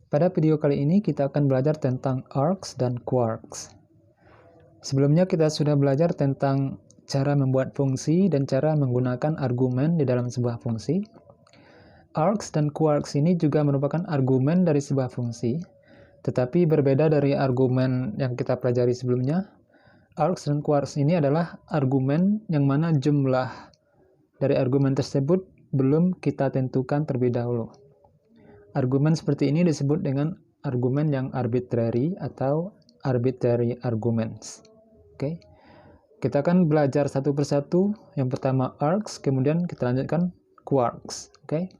Pada video kali ini kita akan belajar tentang args dan quarks. Sebelumnya kita sudah belajar tentang cara membuat fungsi dan cara menggunakan argumen di dalam sebuah fungsi. Args dan quarks ini juga merupakan argumen dari sebuah fungsi, tetapi berbeda dari argumen yang kita pelajari sebelumnya. Args dan quarks ini adalah argumen yang mana jumlah dari argumen tersebut belum kita tentukan terlebih dahulu. Argumen seperti ini disebut dengan argumen yang arbitrary atau arbitrary arguments. Oke. Kita akan belajar satu persatu. Yang pertama args, kemudian kita lanjutkan quarks. Oke.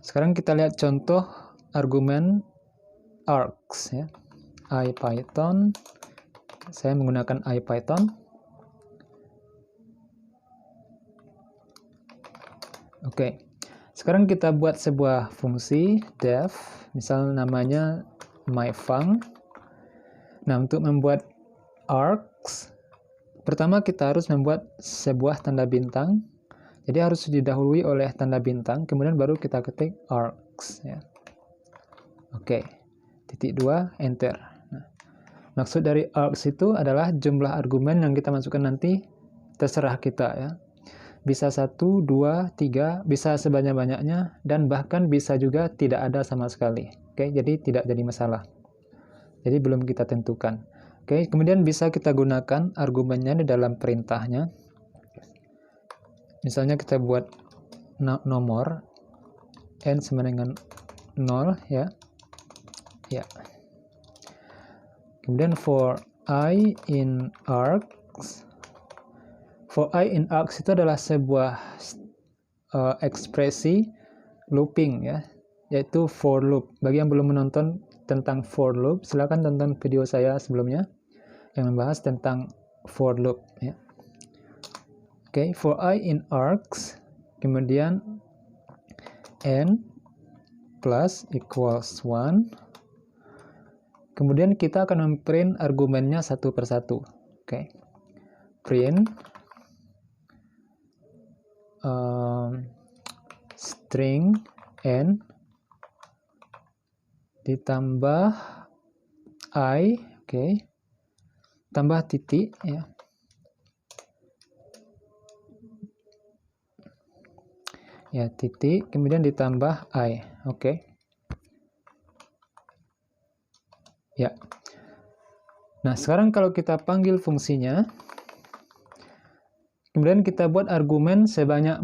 Sekarang kita lihat contoh argumen args ya. IPython. Saya menggunakan IPython. Oke. Sekarang kita buat sebuah fungsi def, misal namanya myfunc. Nah, untuk membuat args, pertama kita harus membuat sebuah tanda bintang. Jadi harus didahului oleh tanda bintang, kemudian baru kita ketik args. Ya. Oke, titik 2, enter. Nah, maksud dari args itu adalah jumlah argumen yang kita masukkan nanti terserah kita ya. Bisa 1, 2, 3, bisa sebanyak-banyaknya, dan bahkan bisa juga tidak ada sama sekali. Oke, jadi tidak jadi masalah. Jadi belum kita tentukan. Oke, kemudian bisa kita gunakan argumennya di dalam perintahnya. Misalnya kita buat nomor n sama dengan 0 ya. Ya. Kemudian for I in args. For I in args itu adalah sebuah ekspresi looping ya, yaitu for loop. Bagi yang belum menonton tentang for loop, silakan tonton video saya sebelumnya yang membahas tentang for loop ya. Oke, for I in args, kemudian n plus equals 1. Kemudian kita akan memprint argumennya satu persatu. Oke. Print string n ditambah I, oke, tambah titik ya. Ya, titik, kemudian ditambah I, oke. Ya. Nah, sekarang kalau kita panggil fungsinya, kemudian kita buat argumen sebanyak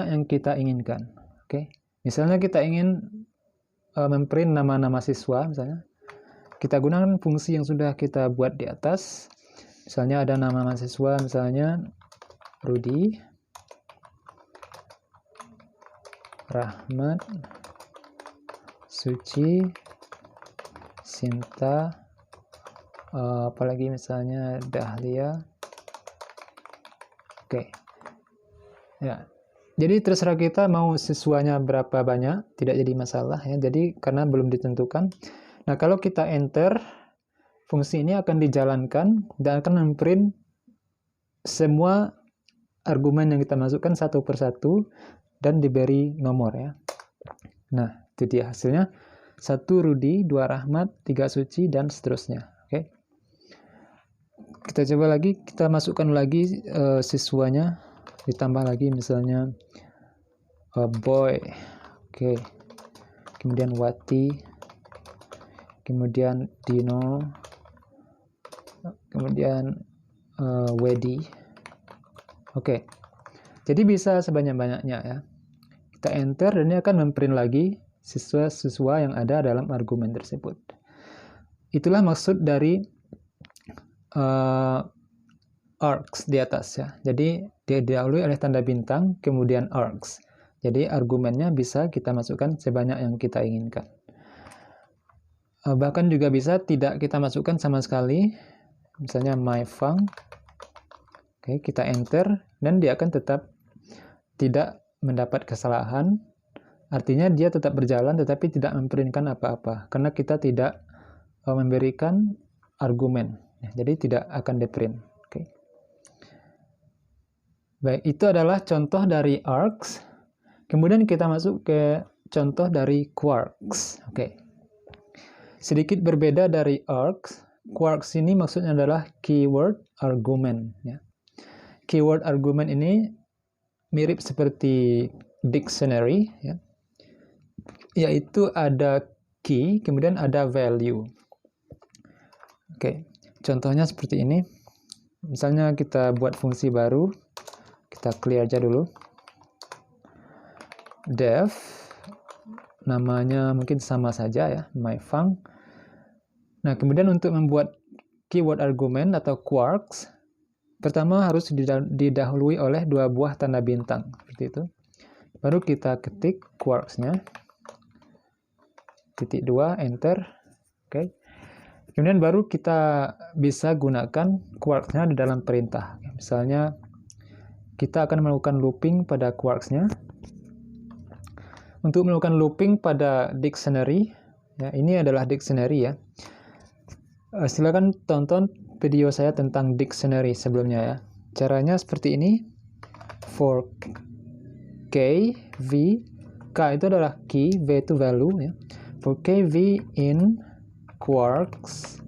yang kita inginkan. Oke. Misalnya kita ingin memprint nama-nama siswa misalnya. Kita gunakan fungsi yang sudah kita buat di atas. Misalnya ada nama mahasiswa misalnya Rudi, Rahmat, Suci, Sinta, apalagi misalnya Dahlia. Oke. Ya. Jadi terserah kita mau siswanya berapa banyak, tidak jadi masalah ya. Jadi karena belum ditentukan. Nah, kalau kita enter, fungsi ini akan dijalankan dan akan memprint semua argumen yang kita masukkan satu persatu dan diberi nomor ya. Nah, itu dia hasilnya. 1 Rudi, 2 Rahmat, 3 Suci, dan seterusnya. Oke. Kita coba lagi, kita masukkan lagi siswanya, ditambah lagi misalnya boy. Oke. Kemudian Wati, kemudian Dino, kemudian Wedi. Oke. Jadi bisa sebanyak-banyaknya ya. Kita enter dan ini akan memprint lagi siswa-siswa yang ada dalam argumen tersebut. Itulah maksud dari args di atas ya. Jadi dia didahului oleh tanda bintang, kemudian args. Jadi argumennya bisa kita masukkan sebanyak yang kita inginkan. Bahkan juga bisa tidak kita masukkan sama sekali. Misalnya myfunc. Oke, kita enter dan dia akan tetap tidak mendapat kesalahan. Artinya dia tetap berjalan tetapi tidak memprintkan apa-apa karena kita tidak memberikan argumen. Jadi tidak akan di-print. Oke. Baik, itu adalah contoh dari args. Kemudian kita masuk ke contoh dari quarks. Oke. Sedikit berbeda dari args. Quarks ini maksudnya adalah keyword argument. Ya. Keyword argument ini mirip seperti dictionary, ya. Yaitu ada key, kemudian ada value. Oke, contohnya seperti ini. Misalnya kita buat fungsi baru, kita clear aja dulu. Def, namanya mungkin sama saja ya, myfunc. Nah, kemudian untuk membuat keyword argument atau quarks, pertama harus didahului oleh 2 buah tanda bintang, seperti itu. Baru kita ketik quarks-nya, titik 2, enter. Oke. Kemudian baru kita bisa gunakan quarks-nya di dalam perintah. Misalnya, kita akan melakukan looping pada quarks-nya. Untuk melakukan looping pada dictionary, ya, ini adalah dictionary ya. Silakan tonton video saya tentang dictionary sebelumnya ya. Caranya seperti ini. For k, v, k itu adalah key, v itu value ya. For k, v in quarks,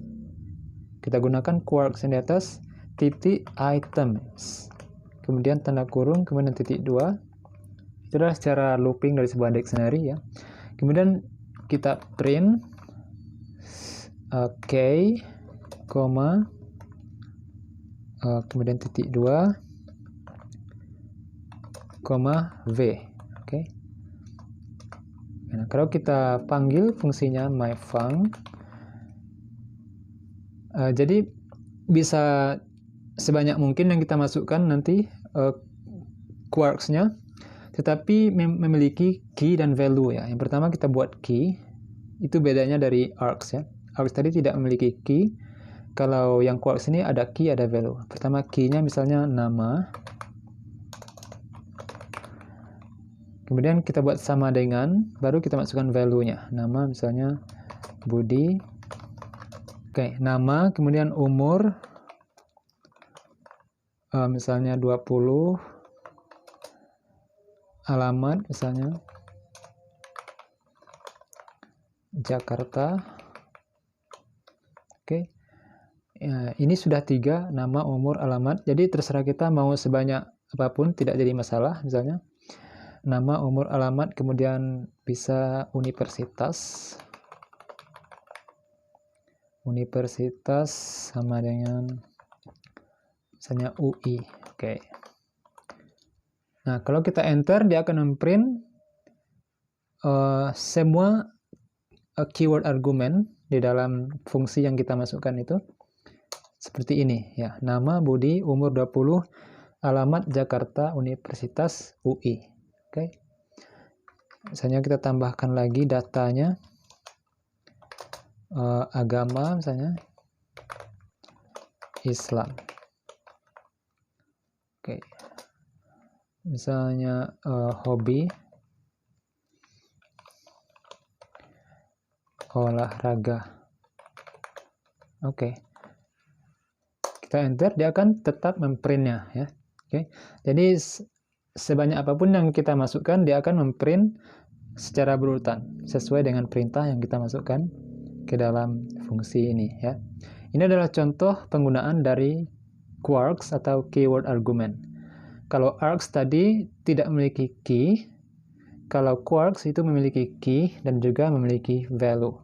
kita gunakan quarks yang di atas, titik items, kemudian tanda kurung, kemudian titik 2. Itu adalah secara looping dari sebuah dictionary ya. Kemudian kita print k, kemudian titik 2, v. Oke. Nah, kalau kita panggil fungsinya myfunc, jadi bisa sebanyak mungkin yang kita masukkan nanti quarks-nya, tetapi memiliki key dan value ya. Yang pertama kita buat key, itu bedanya dari args ya. Args tadi tidak memiliki key, kalau yang quarks ini ada key, ada value. Pertama key-nya misalnya nama, kemudian kita buat sama dengan, baru kita masukkan value-nya. Nama misalnya Budi. Oke, nama, kemudian umur, misalnya 20, alamat misalnya Jakarta. Oke, ya, ini sudah 3, nama, umur, alamat. Jadi terserah kita mau sebanyak apapun, tidak jadi masalah. Misalnya nama, umur, alamat, kemudian bisa universitas. Universitas sama dengan misalnya UI. Oke. Nah, kalau kita enter, dia akan memprint semua keyword argument di dalam fungsi yang kita masukkan itu. Seperti ini ya. Nama Budi, umur 20, alamat Jakarta, Universitas UI. Oke. Misalnya kita tambahkan lagi datanya. Agama misalnya Islam. Oke. Misalnya hobi olahraga. Oke. Kita enter, dia akan tetap memprintnya ya. Oke. Jadi sebanyak apapun yang kita masukkan, dia akan memprint secara berurutan sesuai dengan perintah yang kita masukkan ke dalam fungsi ini ya. Ini adalah contoh penggunaan dari quarks atau keyword argument. Kalau args tadi tidak memiliki key, kalau quarks itu memiliki key dan juga memiliki value.